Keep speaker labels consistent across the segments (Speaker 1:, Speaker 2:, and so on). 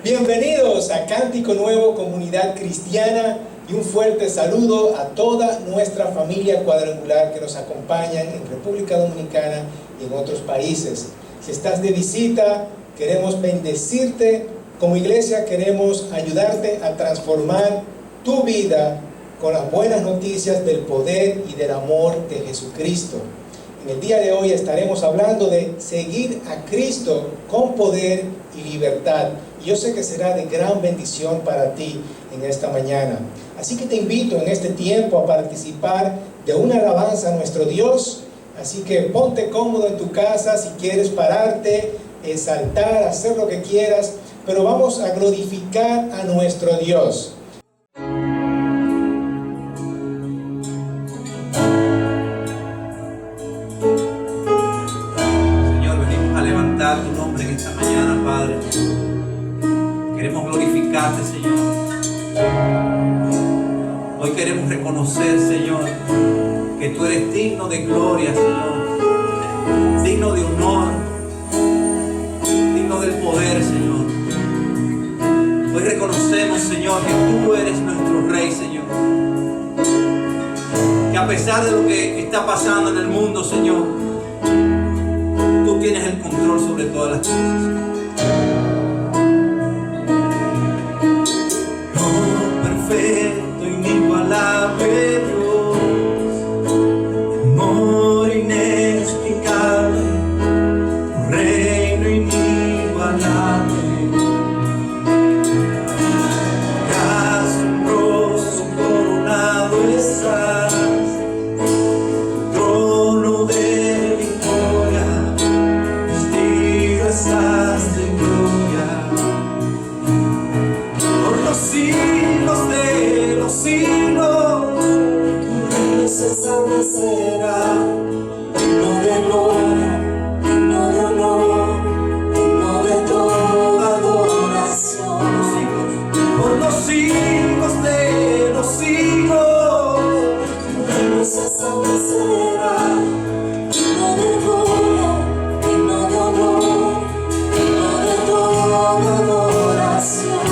Speaker 1: Bienvenidos a Cántico Nuevo, Comunidad Cristiana, y un fuerte saludo a toda nuestra familia cuadrangular que nos acompañan en República Dominicana y en otros países. Si estás de visita, queremos bendecirte. Como iglesia queremos ayudarte a transformar tu vida con las buenas noticias del poder y del amor de Jesucristo. En el día de hoy estaremos hablando de seguir a Cristo con poder y libertad. Y yo sé que será de gran bendición para ti en esta mañana. Así que te invito en este tiempo a participar de una alabanza a nuestro Dios. Así que ponte cómodo en tu casa, si quieres pararte, saltar, hacer lo que quieras. Pero vamos a glorificar a nuestro Dios.
Speaker 2: Tu nombre en esta mañana, Padre. Queremos glorificarte, Señor. Hoy queremos reconocer, Señor, que tú eres digno de gloria, Señor, digno de honor, digno del poder, Señor. Hoy reconocemos, Señor, que tú eres nuestro Rey, Señor, que a pesar de lo que está pasando en el mundo, Señor, tú tienes el control sobre todas las cosas. Oh, perfecto, inigualable Dios, amor inexplicable, un reino inigualable, asombroso, coronado estás.
Speaker 3: Será digno de gloria, digno de honor, digno de toda adoración.
Speaker 2: Por los siglos de los siglos,
Speaker 3: Dios se establecerá, digno de gloria, digno de honor, digno de toda adoración.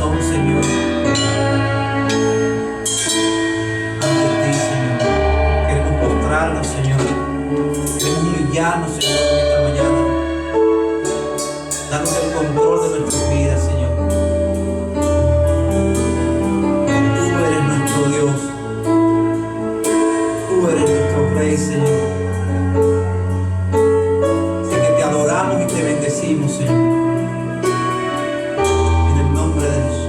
Speaker 2: corazón, Señor, ante ti, Señor. Queremos postrarnos, Señor. Queremos humillarnos, Señor, en esta mañana. Danos el control de nuestras vidas, Señor. Tú eres nuestro Dios. Tú eres nuestro Rey, Señor. Así que te adoramos y te bendecimos, Señor. En el nombre de Jesús.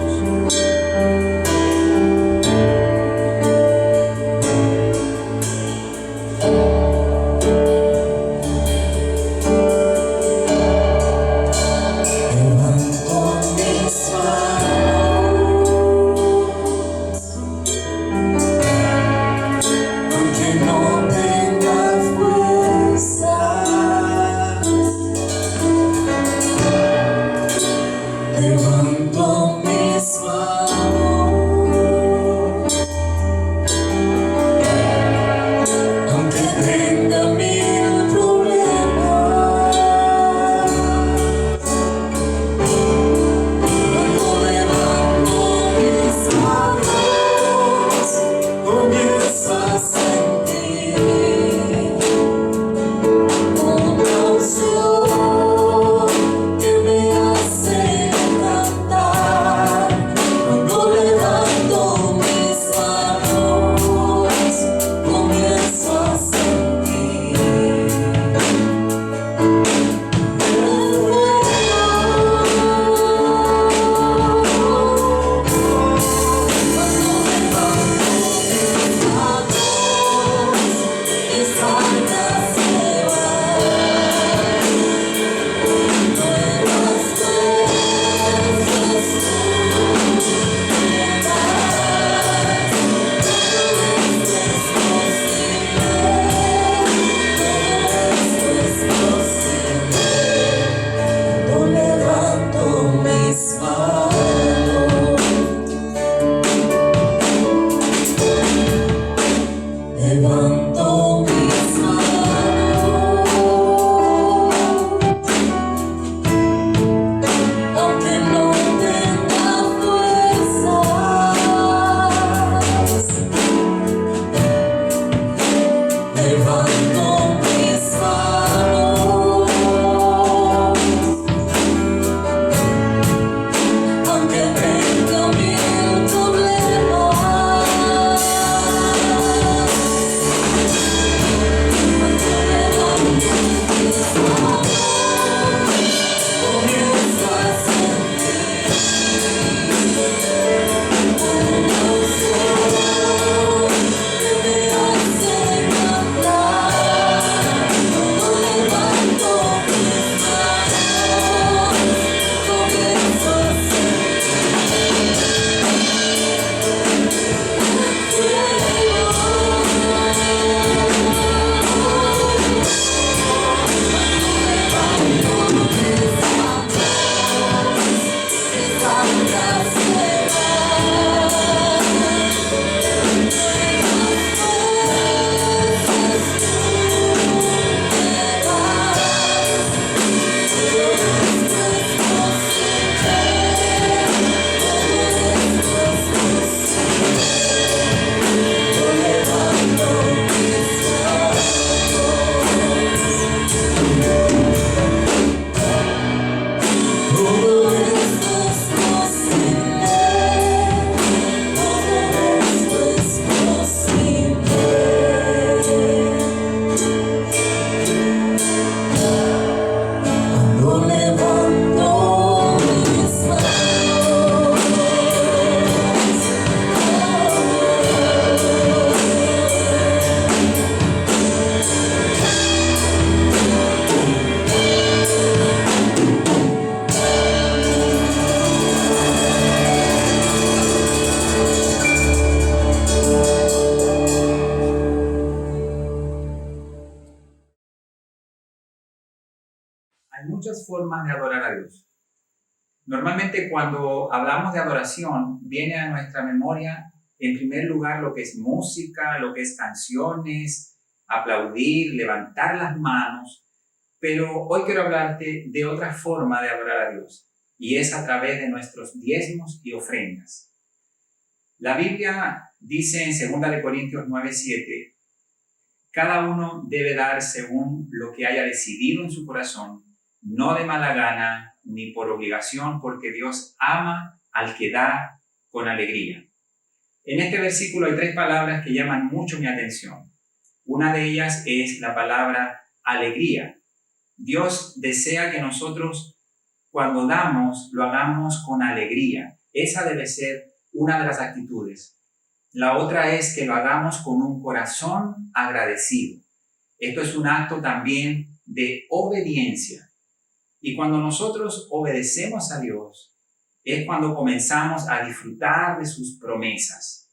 Speaker 4: Hay muchas formas de adorar a Dios. Normalmente cuando hablamos de adoración, viene a nuestra memoria en primer lugar lo que es música, lo que es canciones, aplaudir, levantar las manos. Pero hoy quiero hablarte de otra forma de adorar a Dios. y es a través de nuestros diezmos y ofrendas. La Biblia dice en 2 Corintios 9:7, cada uno debe dar según lo que haya decidido en su corazón, no de mala gana ni por obligación, porque Dios ama al que da con alegría. En este versículo hay 3 palabras que llaman mucho mi atención. Una de ellas es la palabra alegría. Dios desea que nosotros, cuando damos, lo hagamos con alegría. Esa debe ser una de las actitudes. La otra es que lo hagamos con un corazón agradecido. Esto es un acto también de obediencia. Y cuando nosotros obedecemos a Dios, es cuando comenzamos a disfrutar de sus promesas.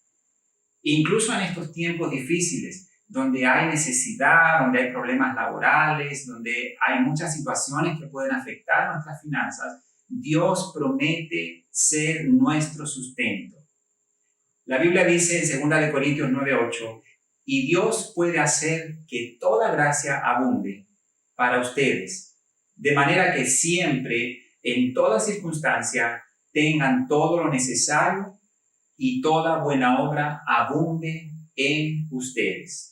Speaker 4: Incluso en estos tiempos difíciles, donde hay necesidad, donde hay problemas laborales, donde hay muchas situaciones que pueden afectar nuestras finanzas, Dios promete ser nuestro sustento. La Biblia dice en 2 Corintios 9:8, y Dios puede hacer que toda gracia abunde para ustedes, de manera que siempre, en toda circunstancia, tengan todo lo necesario y toda buena obra abunde en ustedes.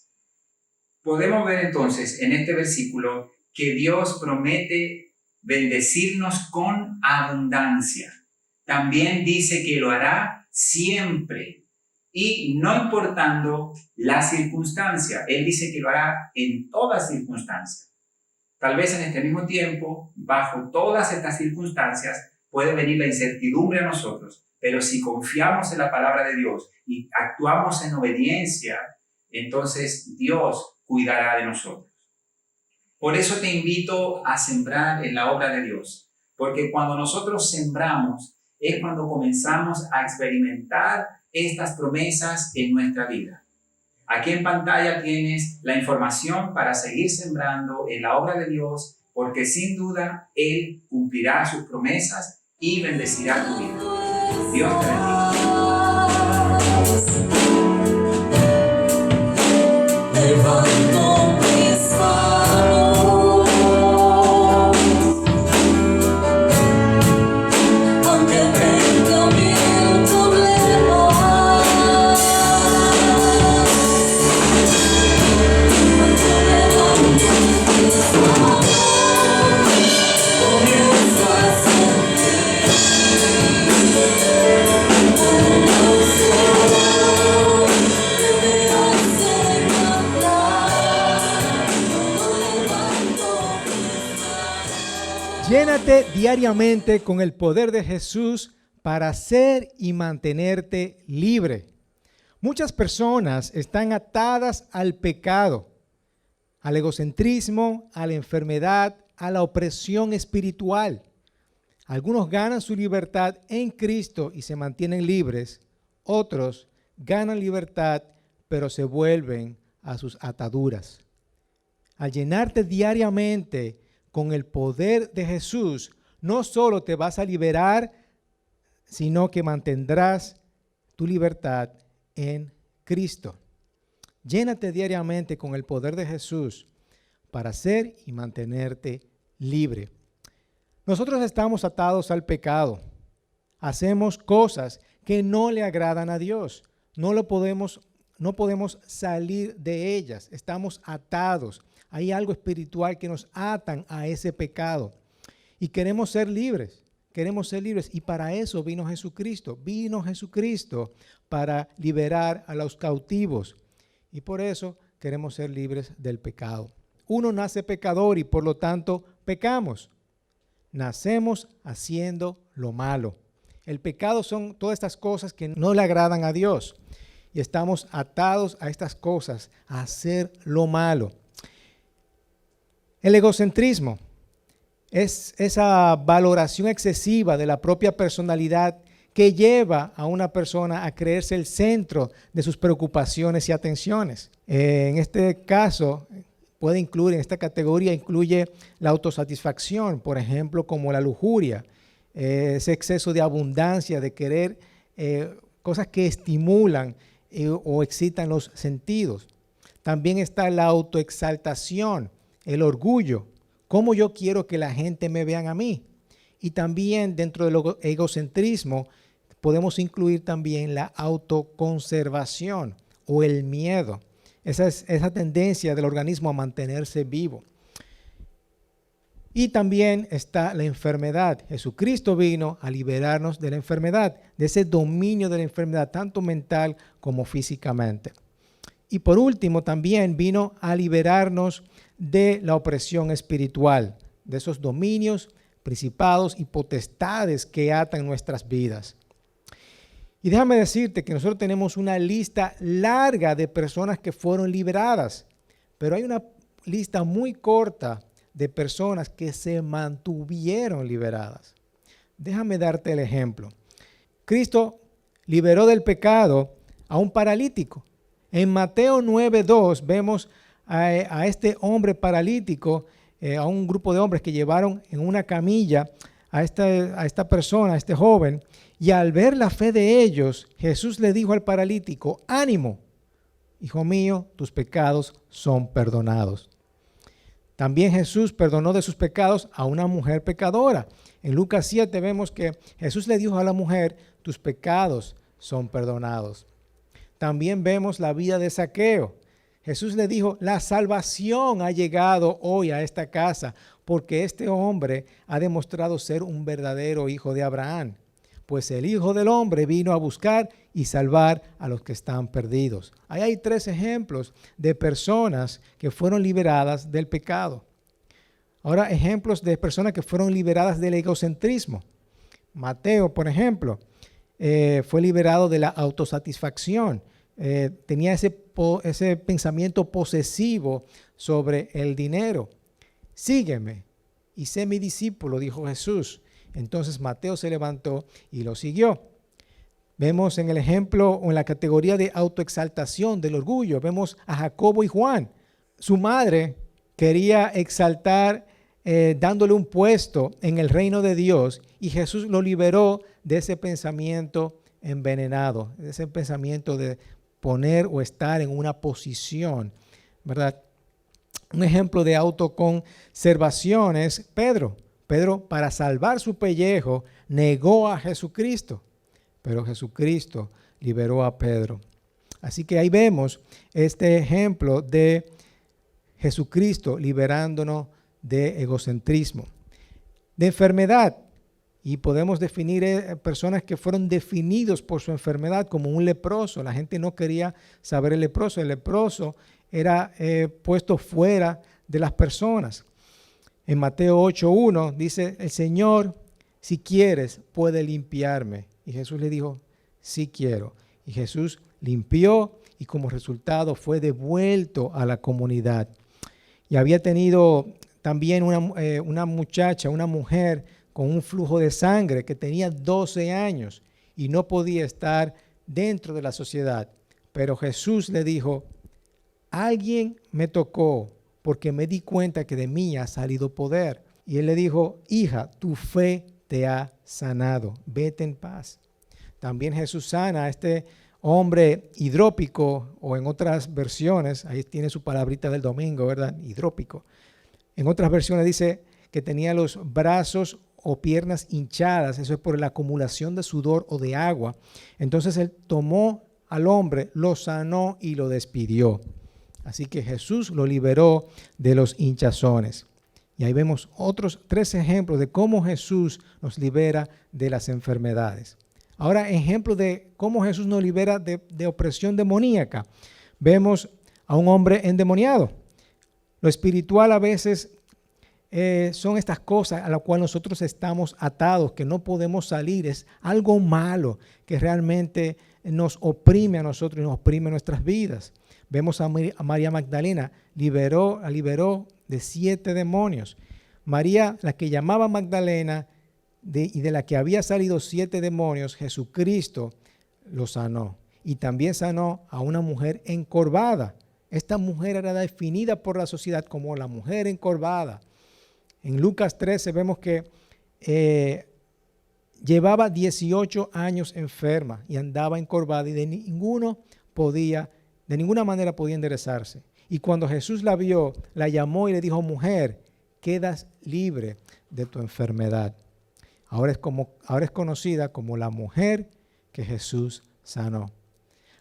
Speaker 4: Podemos ver entonces en este versículo que Dios promete bendecirnos con abundancia. También dice que lo hará siempre y no importando la circunstancia. Él dice que lo hará en toda circunstancia. Tal vez en este mismo tiempo, bajo todas estas circunstancias, puede venir la incertidumbre a nosotros, pero si confiamos en la palabra de Dios y actuamos en obediencia, entonces Dios cuidará de nosotros. Por eso te invito a sembrar en la obra de Dios, porque cuando nosotros sembramos es cuando comenzamos a experimentar estas promesas en nuestra vida. Aquí en pantalla tienes la información para seguir sembrando en la obra de Dios, porque sin duda Él cumplirá sus promesas y bendecirá tu vida. Dios te bendiga.
Speaker 3: Levanto mis manos, aunque tenga 1000 problemas. Levanto mis manos, comienzo a sentir una unción que me hace cantar. Levanto mis manos.
Speaker 1: Llénate diariamente con el poder de Jesús para ser y mantenerte libre. Muchas personas están atadas al pecado, al egocentrismo, a la enfermedad, a la opresión espiritual. Algunos ganan su libertad en Cristo y se mantienen libres. Otros ganan libertad, pero se vuelven a sus ataduras. Al llenarte diariamente con el poder de Jesús, no solo te vas a liberar, sino que mantendrás tu libertad en Cristo. Llénate diariamente con el poder de Jesús para ser y mantenerte libre. Nosotros estamos atados al pecado. Hacemos cosas que no le agradan a Dios. No podemos salir de ellas. Estamos atados. Hay algo espiritual que nos atan a ese pecado. Y queremos ser libres. Queremos ser libres. Y para eso vino Jesucristo. Vino Jesucristo para liberar a los cautivos. Y por eso queremos ser libres del pecado. Uno nace pecador y por lo tanto pecamos. Nacemos haciendo lo malo. El pecado son todas estas cosas que no le agradan a Dios. Y estamos atados a estas cosas, a hacer lo malo. El egocentrismo es esa valoración excesiva de la propia personalidad que lleva a una persona a creerse el centro de sus preocupaciones y atenciones. En este caso, en esta categoría incluye la autosatisfacción, por ejemplo, como la lujuria, ese exceso de abundancia, de querer cosas que estimulan o excitan los sentidos. También está la autoexaltación, el orgullo, cómo yo quiero que la gente me vean a mí. Y también dentro del egocentrismo podemos incluir también la autoconservación o el miedo. Esa tendencia del organismo a mantenerse vivo. Y también está la enfermedad. Jesucristo vino a liberarnos de la enfermedad, de ese dominio de la enfermedad, tanto mental como físicamente. Y por último, también vino a liberarnos de la opresión espiritual, de esos dominios, principados y potestades que atan nuestras vidas. Y déjame decirte que nosotros tenemos una lista larga de personas que fueron liberadas, pero hay una lista muy corta de personas que se mantuvieron liberadas. Déjame darte el ejemplo. Cristo liberó del pecado a un paralítico. En Mateo 9:2 vemos a este hombre paralítico, a un grupo de hombres que llevaron en una camilla a esta persona, a este joven, y al ver la fe de ellos, Jesús le dijo al paralítico: ánimo, hijo mío, tus pecados son perdonados. También Jesús perdonó de sus pecados a una mujer pecadora. En Lucas 7 vemos que Jesús le dijo a la mujer: tus pecados son perdonados. También vemos la vida de Zaqueo. Jesús le dijo: la salvación ha llegado hoy a esta casa, porque este hombre ha demostrado ser un verdadero hijo de Abraham. Pues el Hijo del Hombre vino a buscar y salvar a los que están perdidos. Ahí hay 3 ejemplos de personas que fueron liberadas del pecado. Ahora, ejemplos de personas que fueron liberadas del egocentrismo. Mateo, por ejemplo, fue liberado de la autosatisfacción. Tenía ese pensamiento posesivo sobre el dinero. Sígueme y sé mi discípulo, dijo Jesús. Entonces Mateo se levantó y lo siguió. Vemos en el ejemplo o en la categoría de autoexaltación, del orgullo, vemos a Jacobo y Juan. Su madre quería exaltar dándole un puesto en el reino de Dios, y Jesús lo liberó de ese pensamiento envenenado, de ese pensamiento de poner o estar en una posición, ¿verdad? Un ejemplo de autoconservación es Pedro. Pedro, para salvar su pellejo, negó a Jesucristo, pero Jesucristo liberó a Pedro. Así que ahí vemos este ejemplo de Jesucristo liberándonos de egocentrismo, de enfermedad. Y podemos definir personas que fueron definidos por su enfermedad como un leproso. La gente no quería saber el leproso. El leproso era puesto fuera de las personas. En Mateo 8:1 dice: el Señor, si quieres, puede limpiarme. Y Jesús le dijo: sí quiero. Y Jesús limpió, y como resultado fue devuelto a la comunidad. Y había tenido también una muchacha, una mujer con un flujo de sangre que tenía 12 años y no podía estar dentro de la sociedad. Pero Jesús le dijo: alguien me tocó, porque me di cuenta que de mí ha salido poder. Y él le dijo: hija, tu fe te ha sanado, vete en paz. También Jesús sana a este hombre hidrópico, o en otras versiones, ahí tiene su palabrita del domingo, ¿verdad? Hidrópico. En otras versiones dice que tenía los brazos o piernas hinchadas, eso es por la acumulación de sudor o de agua. Entonces él tomó al hombre, lo sanó y lo despidió. Así que Jesús lo liberó de los hinchazones. Y ahí vemos otros 3 ejemplos de cómo Jesús nos libera de las enfermedades. Ahora, ejemplo de cómo Jesús nos libera de opresión demoníaca. Vemos a un hombre endemoniado. Lo espiritual a veces son estas cosas a las cuales nosotros estamos atados, que no podemos salir. Es algo malo que realmente nos oprime a nosotros y nos oprime nuestras vidas. Vemos a María Magdalena, la liberó de 7 demonios. María, la que llamaba Magdalena, y de la que había salido 7 demonios, Jesucristo lo sanó. Y también sanó a una mujer encorvada. Esta mujer era definida por la sociedad como la mujer encorvada. En Lucas 13 vemos que llevaba 18 años enferma y andaba encorvada, y de ninguna manera podía enderezarse. Y cuando Jesús la vio, la llamó y le dijo: mujer, quedas libre de tu enfermedad.
Speaker 5: Ahora es conocida como la mujer que Jesús sanó.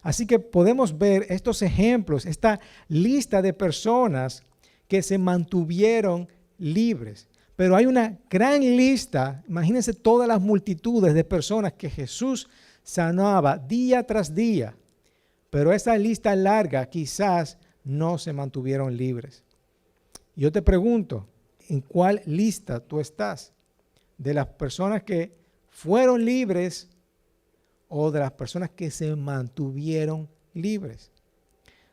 Speaker 5: Así que podemos ver estos ejemplos, esta lista de personas que se mantuvieron libres. Pero hay una gran lista, imagínense todas las multitudes de personas que Jesús sanaba día tras día. Pero esa lista larga quizás no se mantuvieron libres. Yo te pregunto, ¿en cuál lista tú estás? ¿De las personas que fueron libres o de las personas que se mantuvieron libres?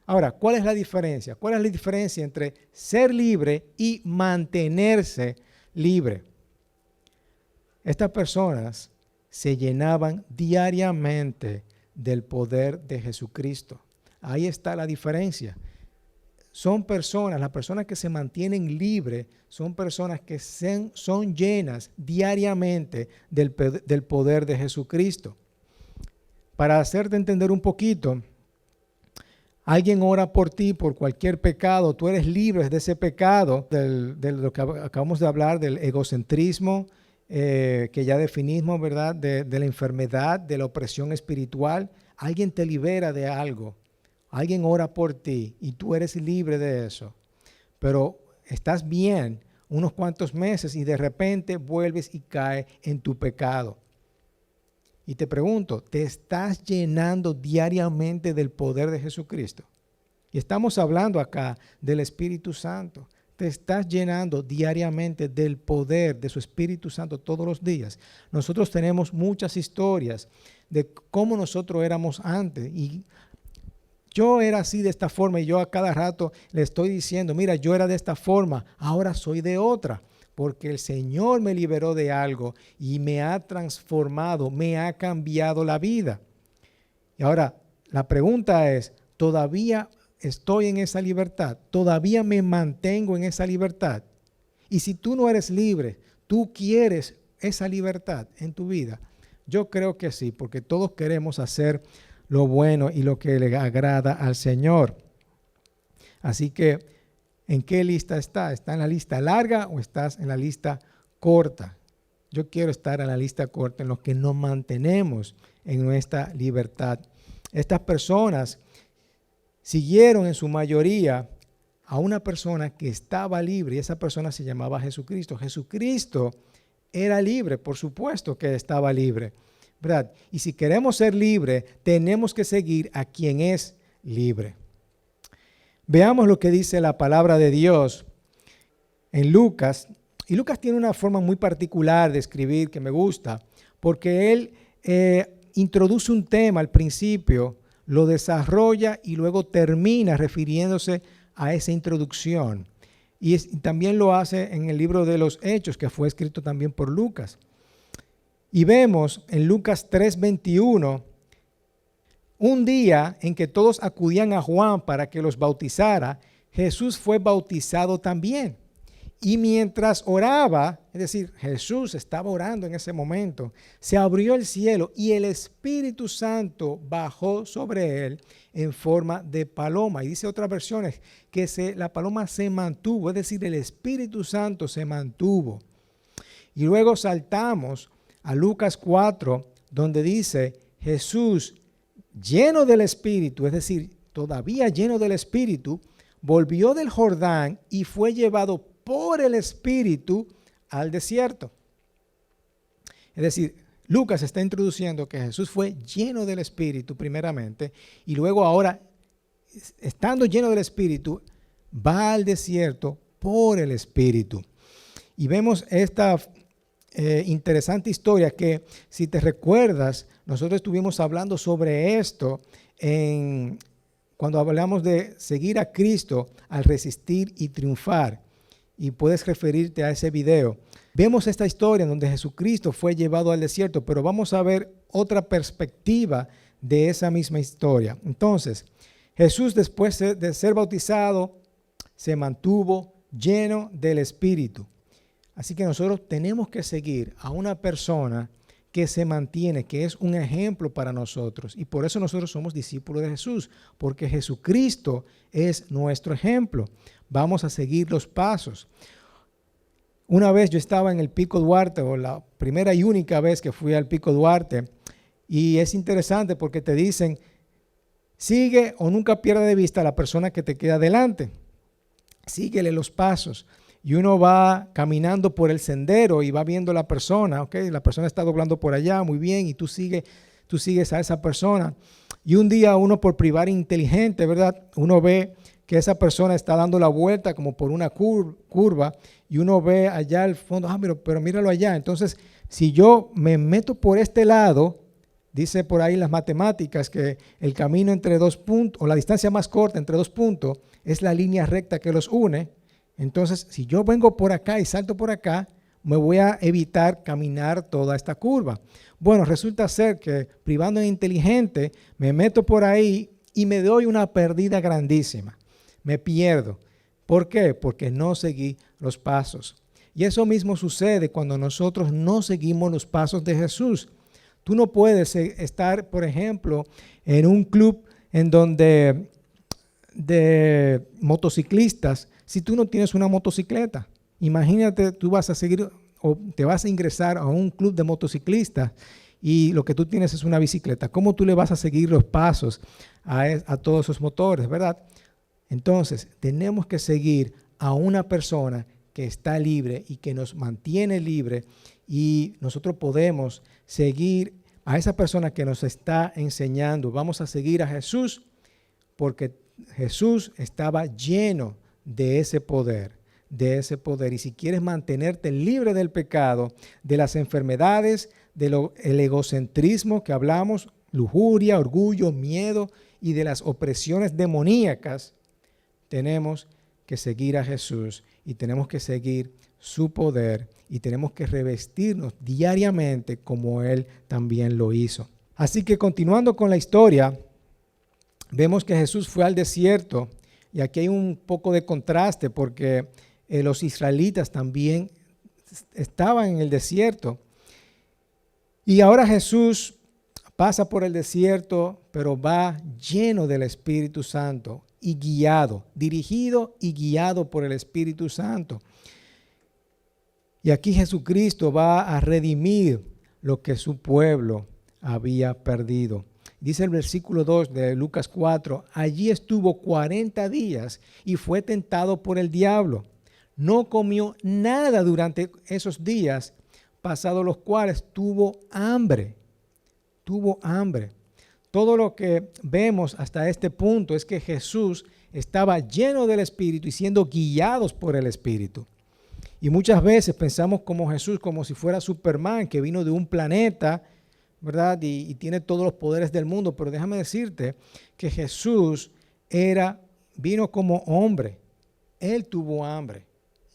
Speaker 5: Ahora, ¿cuál es la diferencia? ¿Cuál es la diferencia entre ser libre y mantenerse libre? Estas personas se llenaban diariamente del poder de Jesucristo. Ahí está la diferencia. Son personas, las personas que se mantienen libres, son personas que son llenas diariamente del poder de Jesucristo. Para hacerte entender un poquito, alguien ora por ti por cualquier pecado, tú eres libre de ese pecado, de lo que acabamos de hablar, del egocentrismo, que ya definimos, ¿verdad? De la enfermedad, de la opresión espiritual. Alguien te libera de algo, alguien ora por ti y tú eres libre de eso. Pero estás bien unos cuantos meses y de repente vuelves y caes en tu pecado. Y te pregunto, ¿te estás llenando diariamente del poder de Jesucristo? Y estamos hablando acá del Espíritu Santo. ¿Te estás llenando diariamente del poder de su Espíritu Santo todos los días? Nosotros tenemos muchas historias de cómo nosotros éramos antes. Y yo era así de esta forma y yo a cada rato le estoy diciendo, mira, yo era de esta forma, ahora soy de otra. Porque el Señor me liberó de algo y me ha transformado, me ha cambiado la vida. Y ahora, la pregunta es, ¿todavía estoy en esa libertad? ¿Todavía me mantengo en esa libertad? Y si tú no eres libre, ¿tú quieres esa libertad en tu vida? Yo creo que sí, porque todos queremos hacer lo bueno y lo que le agrada al Señor. Así que, ¿en qué lista está? ¿Está en la lista larga o estás en la lista corta? Yo quiero estar en la lista corta, en los que nos mantenemos en nuestra libertad. Estas personas siguieron en su mayoría a una persona que estaba libre y esa persona se llamaba Jesucristo. Jesucristo era libre, por supuesto que estaba libre, ¿verdad? Y si queremos ser libres, tenemos que seguir a quien es libre. Veamos lo que dice la palabra de Dios en Lucas. Y Lucas tiene una forma muy particular de escribir que me gusta, porque él introduce un tema al principio, lo desarrolla y luego termina refiriéndose a esa introducción. Y también lo hace en el libro de los Hechos, que fue escrito también por Lucas. Y vemos en Lucas 3:21, un día en que todos acudían a Juan para que los bautizara, Jesús fue bautizado también. Y mientras oraba, es decir, Jesús estaba orando en ese momento, se abrió el cielo y el Espíritu Santo bajó sobre él en forma de paloma. Y dice otras versiones que la paloma se mantuvo, es decir, el Espíritu Santo se mantuvo. Y luego saltamos a Lucas 4, donde dice, Jesús, lleno del Espíritu, es decir, todavía lleno del Espíritu, volvió del Jordán y fue llevado por el Espíritu al desierto. Es decir, Lucas está introduciendo que Jesús fue lleno del Espíritu primeramente y luego ahora, estando lleno del Espíritu, va al desierto por el Espíritu. Y vemos esta interesante historia que, si te recuerdas, nosotros estuvimos hablando sobre esto cuando hablamos de seguir a Cristo al resistir y triunfar. Y puedes referirte a ese video. Vemos esta historia en donde Jesucristo fue llevado al desierto, pero vamos a ver otra perspectiva de esa misma historia. Entonces, Jesús, después de ser bautizado, se mantuvo lleno del Espíritu. Así que nosotros tenemos que seguir a una persona que se mantiene, que es un ejemplo para nosotros. Y por eso nosotros somos discípulos de Jesús, porque Jesucristo es nuestro ejemplo. Vamos a seguir los pasos. Una vez yo estaba en el Pico Duarte, o la primera y única vez que fui al Pico Duarte, y es interesante porque te dicen, sigue o nunca pierda de vista a la persona que te queda delante. Síguele los pasos. Y uno va caminando por el sendero y va viendo a la persona, ¿ok? La persona está doblando por allá, muy bien, y tú sigues a esa persona. Y un día uno, por privar inteligente, ¿verdad? Uno ve que esa persona está dando la vuelta como por una curva y uno ve allá al fondo, pero míralo allá. Entonces, si yo me meto por este lado, dice por ahí las matemáticas que el camino entre dos puntos, o la distancia más corta entre dos puntos, es la línea recta que los une. Entonces, si yo vengo por acá y salto por acá, me voy a evitar caminar toda esta curva. Bueno, resulta ser que privando de inteligente, me meto por ahí y me doy una pérdida grandísima. Me pierdo. ¿Por qué? Porque no seguí los pasos. Y eso mismo sucede cuando nosotros no seguimos los pasos de Jesús. Tú no puedes estar, por ejemplo, en un club en donde de motociclistas si tú no tienes una motocicleta. Imagínate, tú vas a seguir o te vas a ingresar a un club de motociclistas y lo que tú tienes es una bicicleta. ¿Cómo tú le vas a seguir los pasos a todos esos motores, verdad? Entonces, tenemos que seguir a una persona que está libre y que nos mantiene libre, y nosotros podemos seguir a esa persona que nos está enseñando. Vamos a seguir a Jesús porque Jesús estaba lleno de ese poder, Y si quieres mantenerte libre del pecado, de las enfermedades, del egocentrismo que hablamos, lujuria, orgullo, miedo y de las opresiones demoníacas, tenemos que seguir a Jesús y tenemos que seguir su poder y tenemos que revestirnos diariamente como Él también lo hizo. Así que continuando con la historia, vemos que Jesús fue al desierto y aquí hay un poco de contraste porque los israelitas también estaban en el desierto. Y ahora Jesús pasa por el desierto, pero va lleno del Espíritu Santo y guiado, dirigido y guiado por el Espíritu Santo. Y aquí Jesucristo va a redimir lo que su pueblo había perdido. Dice el versículo 2 de Lucas 4, allí estuvo 40 días y fue tentado por el diablo. No comió nada durante esos días, pasados los cuales tuvo hambre. Tuvo hambre. Todo lo que vemos hasta este punto es que Jesús estaba lleno del Espíritu y siendo guiados por el Espíritu. Y muchas veces pensamos como Jesús, como si fuera Superman, que vino de un planeta, ¿verdad? Y tiene todos los poderes del mundo. Pero déjame decirte que Jesús vino como hombre. Él tuvo hambre.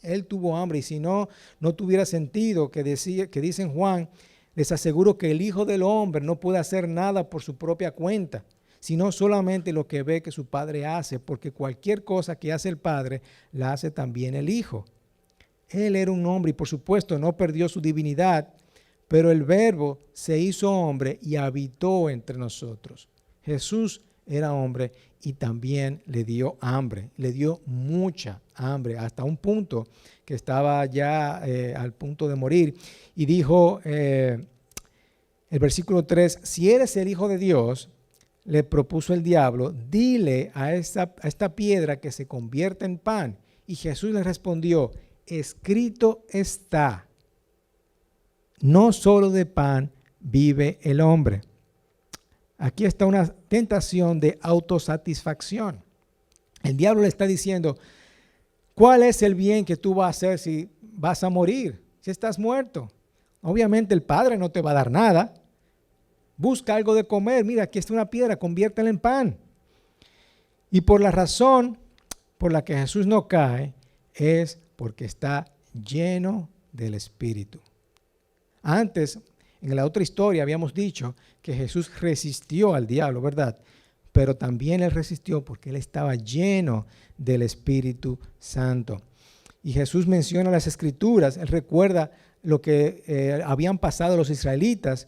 Speaker 5: Él tuvo hambre. Y si no tuviera sentido que dice en Juan, les aseguro que el Hijo del Hombre no puede hacer nada por su propia cuenta, sino solamente lo que ve que su Padre hace, porque cualquier cosa que hace el Padre, la hace también el Hijo. Él era un hombre y por supuesto no perdió su divinidad, pero el Verbo se hizo hombre y habitó entre nosotros. Jesús era hombre y también le dio hambre, le dio mucha hambre, hasta un punto que estaba ya al punto de morir. Y dijo el versículo 3, si eres el Hijo de Dios, le propuso el diablo, dile a esta piedra que se convierta en pan. Y Jesús le respondió, escrito está, no solo de pan vive el hombre. Aquí está una tentación de autosatisfacción. El diablo le está diciendo, ¿cuál es el bien que tú vas a hacer si vas a morir, si estás muerto? Obviamente el Padre no te va a dar nada. Busca algo de comer. Mira, aquí está una piedra, conviértela en pan. Y por la razón por la que Jesús no cae es porque está lleno del Espíritu. Antes, en la otra historia habíamos dicho que Jesús resistió al diablo, ¿verdad? Pero también él resistió porque él estaba lleno del Espíritu Santo. Y Jesús menciona las Escrituras, él recuerda lo que habían pasado los israelitas.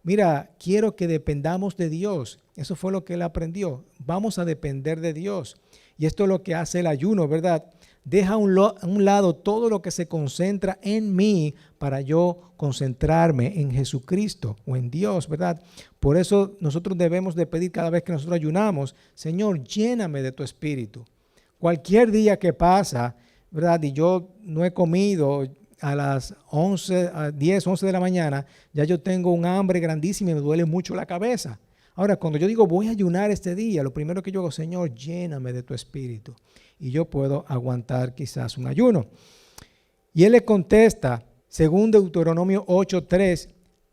Speaker 5: Mira, quiero que dependamos de Dios. Eso fue lo que él aprendió. Vamos a depender de Dios. Y esto es lo que hace el ayuno, ¿verdad? Deja a un lado todo lo que se concentra en mí para yo concentrarme en Jesucristo o en Dios, ¿verdad? Por eso nosotros debemos de pedir cada vez que nosotros ayunamos, Señor, lléname de tu espíritu. Cualquier día que pasa, ¿verdad? Y yo no he comido a las 10, 11 de la mañana, ya yo tengo un hambre grandísima y me duele mucho la cabeza. Ahora, cuando yo digo voy a ayunar este día, lo primero que yo hago, Señor, lléname de tu espíritu. Y yo puedo aguantar quizás un ayuno. Y él le contesta, según Deuteronomio 8:3,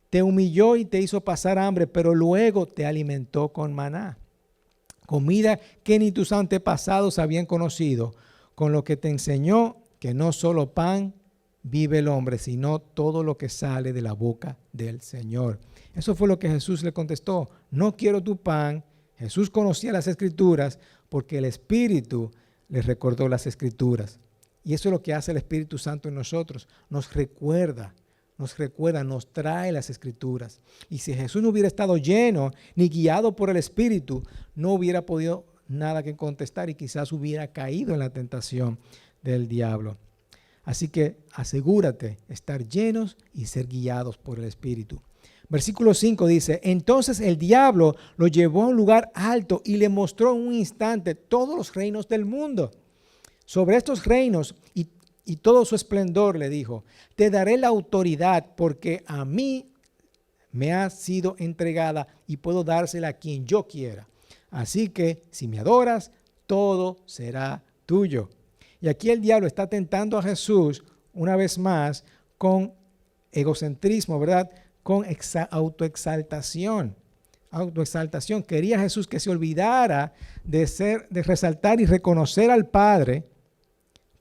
Speaker 5: te humilló y te hizo pasar hambre, pero luego te alimentó con maná, comida que ni tus antepasados habían conocido, con lo que te enseñó que no solo pan vive el hombre, sino todo lo que sale de la boca del Señor. Eso fue lo que Jesús le contestó. No quiero tu pan. Jesús conocía las Escrituras porque el Espíritu les recordó las Escrituras. Y eso es lo que hace el Espíritu Santo en nosotros. Nos recuerda, nos trae las Escrituras. Y si Jesús no hubiera estado lleno ni guiado por el Espíritu, no hubiera podido nada que contestar y quizás hubiera caído en la tentación del diablo. Así que asegúrate estar llenos y ser guiados por el Espíritu. Versículo 5 dice, entonces el diablo lo llevó a un lugar alto y le mostró en un instante todos los reinos del mundo. Sobre estos reinos y todo su esplendor le dijo, te daré la autoridad porque a mí me ha sido entregada y puedo dársela a quien yo quiera. Así que si me adoras, todo será tuyo. Y aquí el diablo está tentando a Jesús una vez más con egocentrismo, ¿verdad? Con autoexaltación. Quería Jesús que se olvidara de resaltar y reconocer al Padre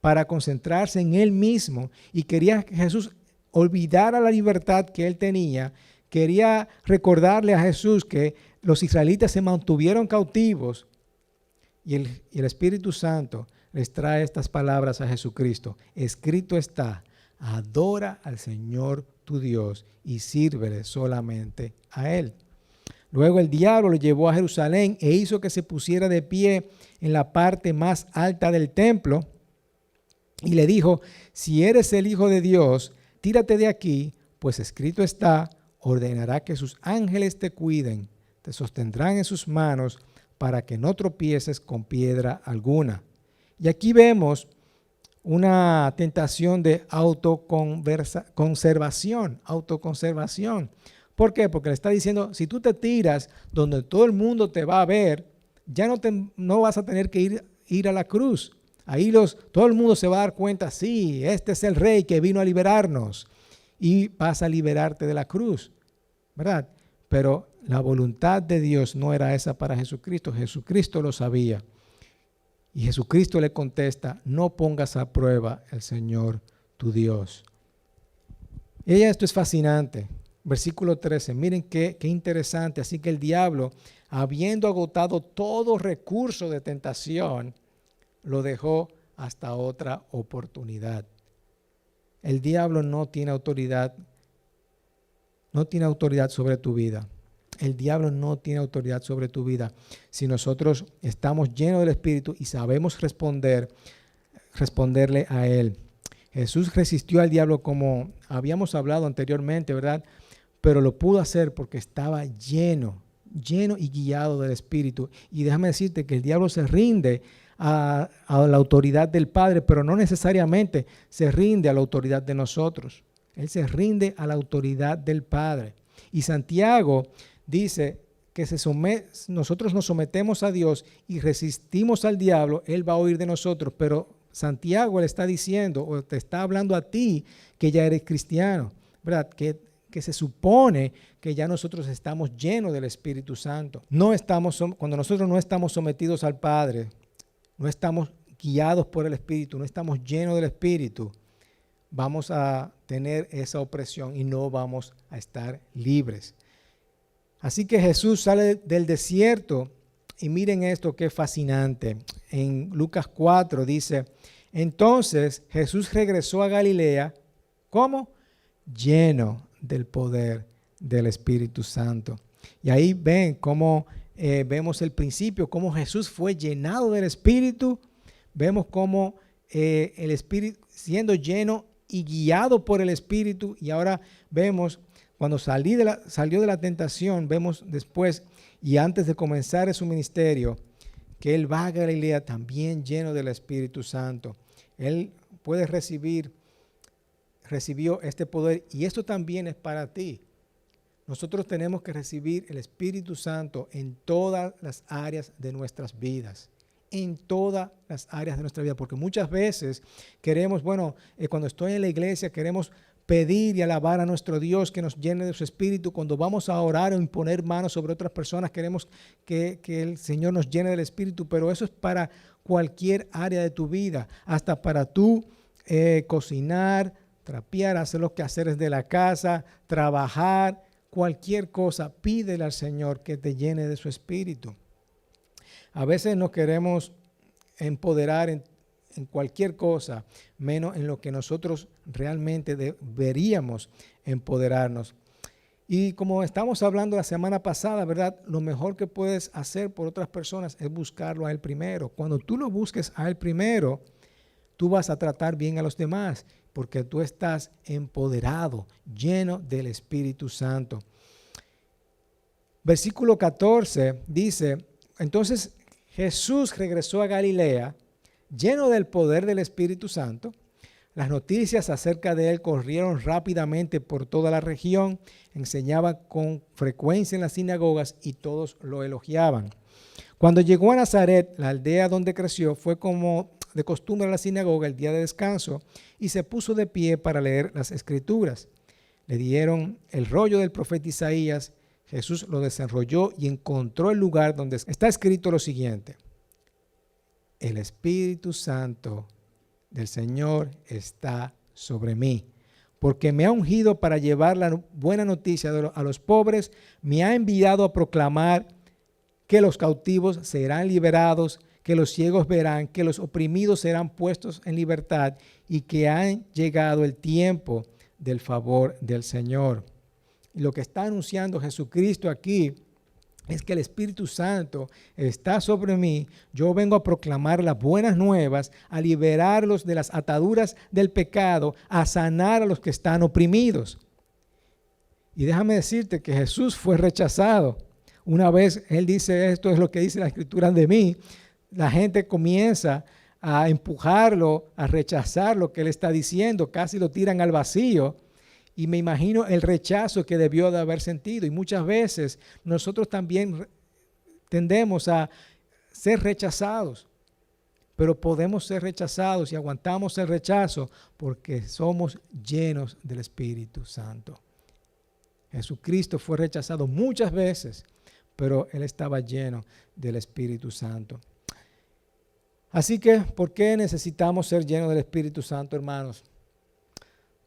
Speaker 5: para concentrarse en Él mismo. Y quería que Jesús olvidara la libertad que Él tenía. Quería recordarle a Jesús que los israelitas se mantuvieron cautivos y el Espíritu Santo les trae estas palabras a Jesucristo. Escrito está, adora al Señor tu Dios y sírvele solamente a Él. Luego el diablo le llevó a Jerusalén e hizo que se pusiera de pie en la parte más alta del templo y le dijo, si eres el Hijo de Dios, tírate de aquí, pues escrito está, ordenará que sus ángeles te cuiden, te sostendrán en sus manos para que no tropieces con piedra alguna. Y aquí vemos una tentación de autoconservación. ¿Por qué? Porque le está diciendo, si tú te tiras donde todo el mundo te va a ver, ya no vas a tener que ir a la cruz. Ahí todo el mundo se va a dar cuenta, sí, este es el rey que vino a liberarnos. Y vas a liberarte de la cruz, ¿verdad? Pero la voluntad de Dios no era esa para Jesucristo. Jesucristo lo sabía. Y Jesucristo le contesta, no pongas a prueba el Señor tu Dios. Y esto es fascinante. Versículo 13, miren qué interesante. Así que el diablo, habiendo agotado todo recurso de tentación, lo dejó hasta otra oportunidad. El diablo no tiene autoridad sobre tu vida. El diablo no tiene autoridad sobre tu vida. Si nosotros estamos llenos del Espíritu y sabemos responderle a Él. Jesús resistió al diablo como habíamos hablado anteriormente, ¿verdad? Pero lo pudo hacer porque estaba lleno y guiado del Espíritu. Y déjame decirte que el diablo se rinde a la autoridad del Padre, pero no necesariamente se rinde a la autoridad de nosotros. Él se rinde a la autoridad del Padre. Y Santiago dice que nosotros nos sometemos a Dios y resistimos al diablo, Él va a oír de nosotros. Pero Santiago le está diciendo, o te está hablando a ti, que ya eres cristiano, ¿verdad? Que se supone que ya nosotros estamos llenos del Espíritu Santo. Cuando nosotros no estamos sometidos al Padre, no estamos guiados por el Espíritu, no estamos llenos del Espíritu, vamos a tener esa opresión y no vamos a estar libres. Así que Jesús sale del desierto y miren esto que es fascinante. En Lucas 4 dice, entonces Jesús regresó a Galilea, ¿cómo? Lleno del poder del Espíritu Santo. Y ahí ven cómo vemos el principio, cómo Jesús fue llenado del Espíritu. Vemos cómo el Espíritu, siendo lleno y guiado por el Espíritu. Y ahora vemos, cuando salió de la tentación, vemos después y antes de comenzar su ministerio, que él va a Galilea también lleno del Espíritu Santo. Él recibió este poder, y esto también es para ti. Nosotros tenemos que recibir el Espíritu Santo en todas las áreas de nuestras vidas. En todas las áreas de nuestra vida, porque muchas veces queremos, cuando estoy en la iglesia, queremos pedir y alabar a nuestro Dios que nos llene de su Espíritu. Cuando vamos a orar o imponer manos sobre otras personas, queremos que el Señor nos llene del Espíritu, pero eso es para cualquier área de tu vida, hasta para tú cocinar, trapear, hacer los quehaceres de la casa, trabajar, cualquier cosa. Pídele al Señor que te llene de su Espíritu. A veces nos queremos empoderar en cualquier cosa, menos en lo que nosotros realmente deberíamos empoderarnos. Y como estamos hablando la semana pasada, ¿verdad? Lo mejor que puedes hacer por otras personas es buscarlo a Él primero. Cuando tú lo busques a Él primero, tú vas a tratar bien a los demás, porque tú estás empoderado, lleno del Espíritu Santo. Versículo 14 dice: entonces Jesús regresó a Galilea, lleno del poder del Espíritu Santo. Las noticias acerca de él corrieron rápidamente por toda la región, enseñaba con frecuencia en las sinagogas y todos lo elogiaban. Cuando llegó a Nazaret, la aldea donde creció, fue como de costumbre a la sinagoga el día de descanso y se puso de pie para leer las Escrituras. Le dieron el rollo del profeta Isaías. Jesús lo desenrolló y encontró el lugar donde está escrito lo siguiente: el Espíritu Santo del Señor está sobre mí, porque me ha ungido para llevar la buena noticia a los pobres, me ha enviado a proclamar que los cautivos serán liberados, que los ciegos verán, que los oprimidos serán puestos en libertad y que ha llegado el tiempo del favor del Señor. Y lo que está anunciando Jesucristo aquí es que el Espíritu Santo está sobre mí. Yo vengo a proclamar las buenas nuevas, a liberarlos de las ataduras del pecado, a sanar a los que están oprimidos. Y déjame decirte que Jesús fue rechazado. Una vez Él dice: esto es lo que dice la Escritura de mí, la gente comienza a empujarlo, a rechazar lo que Él está diciendo, casi lo tiran al vacío. Y me imagino el rechazo que debió de haber sentido. Y muchas veces nosotros también tendemos a ser rechazados. Pero podemos ser rechazados y aguantamos el rechazo porque somos llenos del Espíritu Santo. Jesucristo fue rechazado muchas veces, pero Él estaba lleno del Espíritu Santo. Así que, ¿por qué necesitamos ser llenos del Espíritu Santo, hermanos?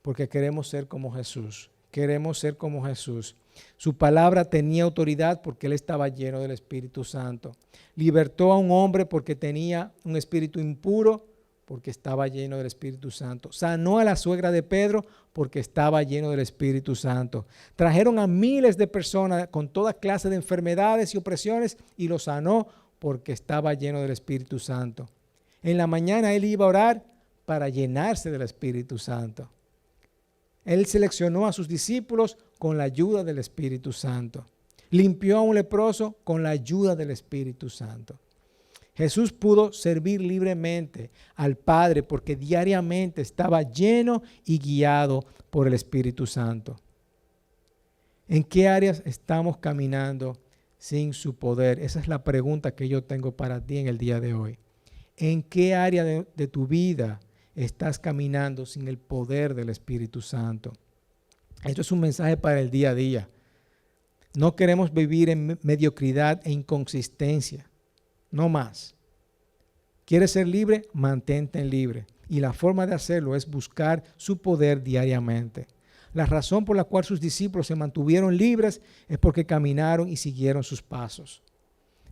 Speaker 5: Porque queremos ser como Jesús. Queremos ser como Jesús. Su palabra tenía autoridad porque Él estaba lleno del Espíritu Santo. Libertó a un hombre porque tenía un espíritu impuro, porque estaba lleno del Espíritu Santo. Sanó a la suegra de Pedro porque estaba lleno del Espíritu Santo. Trajeron a miles de personas con toda clase de enfermedades y opresiones y los sanó porque estaba lleno del Espíritu Santo. En la mañana Él iba a orar para llenarse del Espíritu Santo. Él seleccionó a sus discípulos con la ayuda del Espíritu Santo. Limpió a un leproso con la ayuda del Espíritu Santo. Jesús pudo servir libremente al Padre porque diariamente estaba lleno y guiado por el Espíritu Santo. ¿En qué áreas estamos caminando sin su poder? Esa es la pregunta que yo tengo para ti en el día de hoy. ¿En qué área de tu vida estás caminando sin el poder del Espíritu Santo? Esto es un mensaje para el día a día. No queremos vivir en mediocridad e inconsistencia. No más. ¿Quieres ser libre? Mantente libre. Y la forma de hacerlo es buscar su poder diariamente. La razón por la cual sus discípulos se mantuvieron libres es porque caminaron y siguieron sus pasos.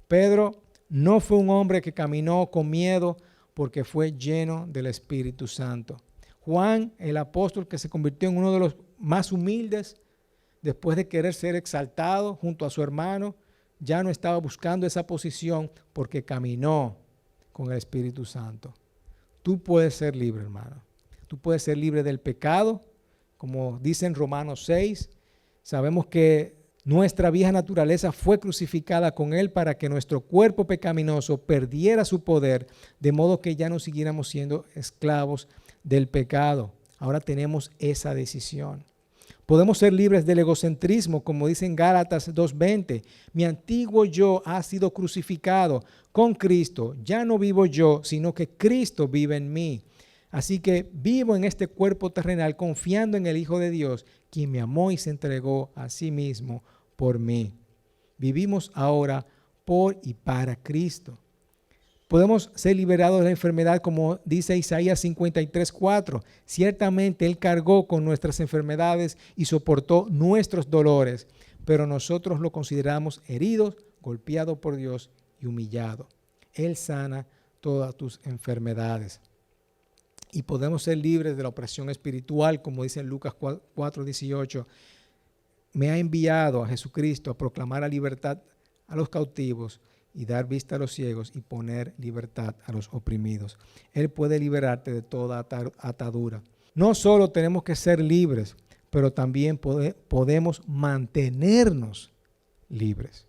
Speaker 5: Pedro no fue un hombre que caminó con miedo, porque fue lleno del Espíritu Santo. Juan, el apóstol que se convirtió en uno de los más humildes, después de querer ser exaltado junto a su hermano, ya no estaba buscando esa posición porque caminó con el Espíritu Santo. Tú puedes ser libre, hermano. Tú puedes ser libre del pecado, como dice en Romanos 6. Sabemos que nuestra vieja naturaleza fue crucificada con Él para que nuestro cuerpo pecaminoso perdiera su poder, de modo que ya no siguiéramos siendo esclavos del pecado. Ahora tenemos esa decisión. Podemos ser libres del egocentrismo, como dice en Gálatas 2:20. Mi antiguo yo ha sido crucificado con Cristo. Ya no vivo yo, sino que Cristo vive en mí. Así que vivo en este cuerpo terrenal confiando en el Hijo de Dios, quien me amó y se entregó a sí mismo por mí. Vivimos ahora por y para Cristo. Podemos ser liberados de la enfermedad, como dice Isaías 53:4. Ciertamente Él cargó con nuestras enfermedades y soportó nuestros dolores, pero nosotros lo consideramos heridos, golpeado por Dios y humillado. Él sana todas tus enfermedades. Y podemos ser libres de la opresión espiritual, como dice en Lucas 4:18. Me ha enviado a Jesucristo a proclamar la libertad a los cautivos y dar vista a los ciegos y poner libertad a los oprimidos. Él puede liberarte de toda atadura. No solo tenemos que ser libres, pero también podemos mantenernos libres.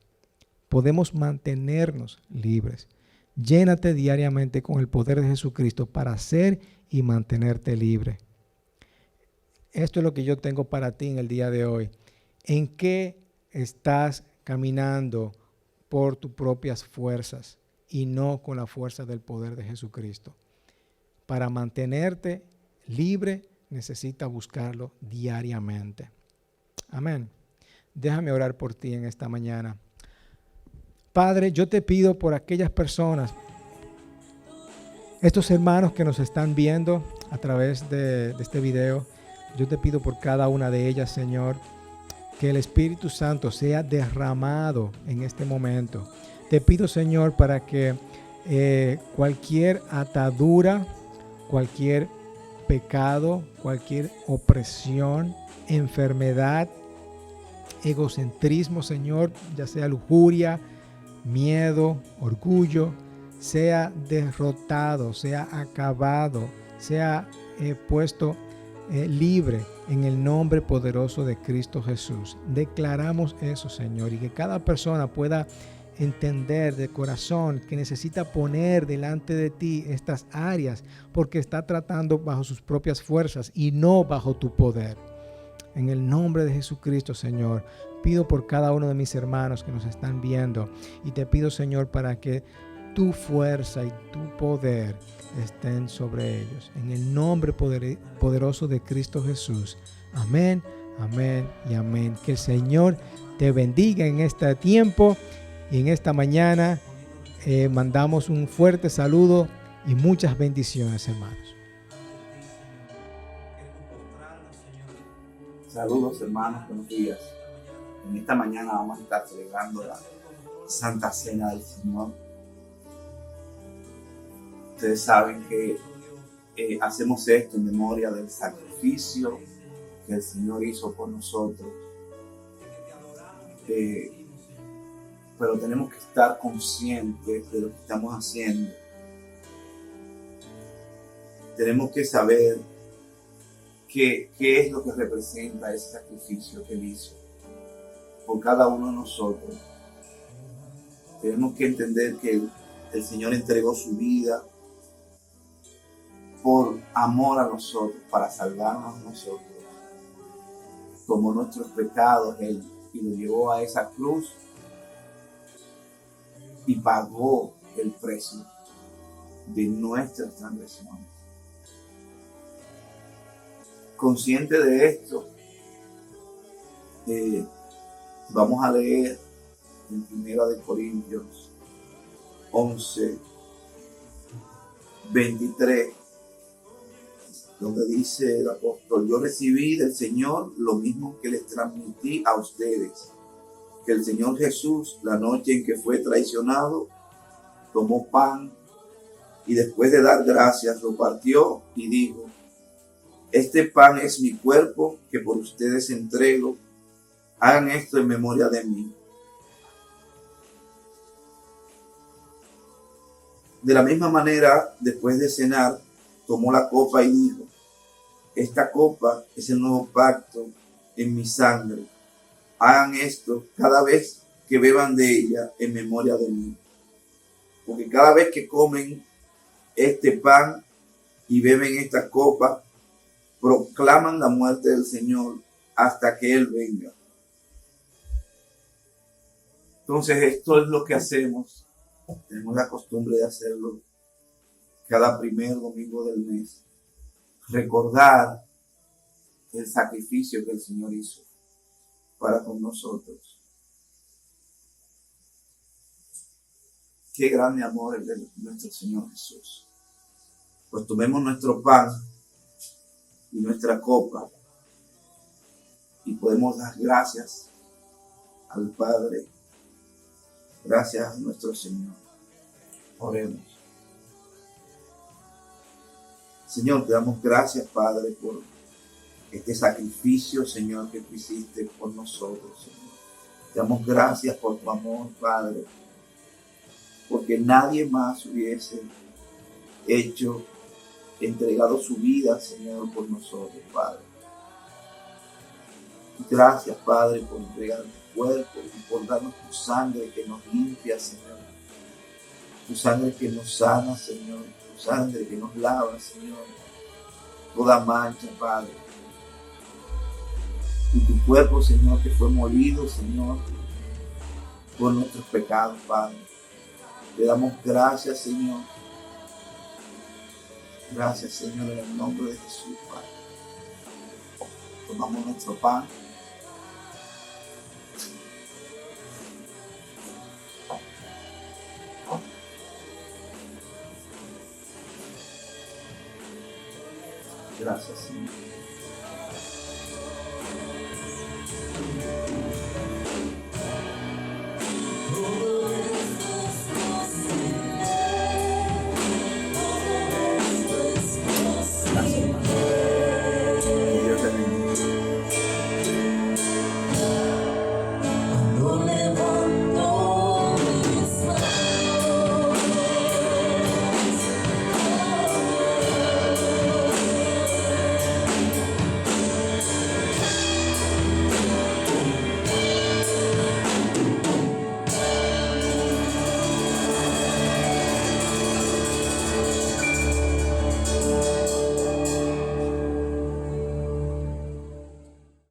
Speaker 5: Podemos mantenernos libres. Llénate diariamente con el poder de Jesucristo para ser y mantenerte libre. Esto es lo que yo tengo para ti en el día de hoy. ¿En qué estás caminando por tus propias fuerzas y no con la fuerza del poder de Jesucristo? Para mantenerte libre necesitas buscarlo diariamente. Amén. Déjame orar por ti en esta mañana. Padre, yo te pido por aquellas personas, estos hermanos que nos están viendo a través de este video, yo te pido por cada una de ellas, Señor, que el Espíritu Santo sea derramado en este momento. Te pido, Señor, para que cualquier atadura, cualquier pecado, cualquier opresión, enfermedad, egocentrismo, Señor, ya sea lujuria, miedo, orgullo, sea derrotado, sea acabado, sea puesto libre en el nombre poderoso de Cristo Jesús. Declaramos eso, Señor, y que cada persona pueda entender de corazón que necesita poner delante de ti estas áreas porque está tratando bajo sus propias fuerzas y no bajo tu poder. En el nombre de Jesucristo, Señor, pido por cada uno de mis hermanos que nos están viendo y te pido, Señor, para que tu fuerza y tu poder estén sobre ellos. En el nombre poderoso de Cristo Jesús. Amén, amén y amén. Que el Señor te bendiga en este tiempo y en esta mañana. Mandamos un fuerte saludo y muchas bendiciones, hermanos.
Speaker 2: Saludos, hermanos, buenos días. En esta mañana vamos a estar celebrando la Santa Cena del Señor. Ustedes saben que hacemos esto en memoria del sacrificio que el Señor hizo por nosotros. Pero tenemos que estar conscientes de lo que estamos haciendo. Tenemos que saber qué es lo que representa ese sacrificio que Él hizo por cada uno de nosotros. Tenemos que entender que el Señor entregó su vida por amor a nosotros, para salvarnos a nosotros. Tomó nuestros pecados Él y lo llevó a esa cruz y pagó el precio de nuestras transgresiones. Consciente de esto, vamos a leer en 1 Corintios 11:23, donde dice el apóstol: yo recibí del Señor lo mismo que les transmití a ustedes, que el Señor Jesús, la noche en que fue traicionado, tomó pan y después de dar gracias lo partió y dijo: este pan es mi cuerpo que por ustedes entrego, hagan esto en memoria de mí. De la misma manera, después de cenar, tomó la copa y dijo: esta copa es el nuevo pacto en mi sangre. Hagan esto cada vez que beban de ella en memoria de mí. Porque cada vez que comen este pan y beben esta copa, proclaman la muerte del Señor hasta que Él venga. Entonces esto es lo que hacemos. Tenemos la costumbre de hacerlo cada primer domingo del mes. Recordar el sacrificio que el Señor hizo para con nosotros. Qué grande amor es de nuestro Señor Jesús. Pues tomemos nuestro pan y nuestra copa y podemos dar gracias al Padre. Gracias a nuestro Señor. Oremos. Señor, te damos gracias, Padre, por este sacrificio, Señor, que tú hiciste por nosotros, Señor. Te damos gracias por tu amor, Padre, porque nadie más hubiese entregado su vida, Señor, por nosotros, Padre. Gracias, Padre, por entregar tu cuerpo y por darnos tu sangre que nos limpia, Señor. Tu sangre que nos sana, Señor. Tu sangre que nos lava, Señor. Toda mancha, Padre. Y tu cuerpo, Señor, que fue molido, Señor, por nuestros pecados, Padre. Te damos gracias, Señor. Gracias, Señor, en el nombre de Jesús, Padre. Tomamos nuestro pan. Gracias, Señor.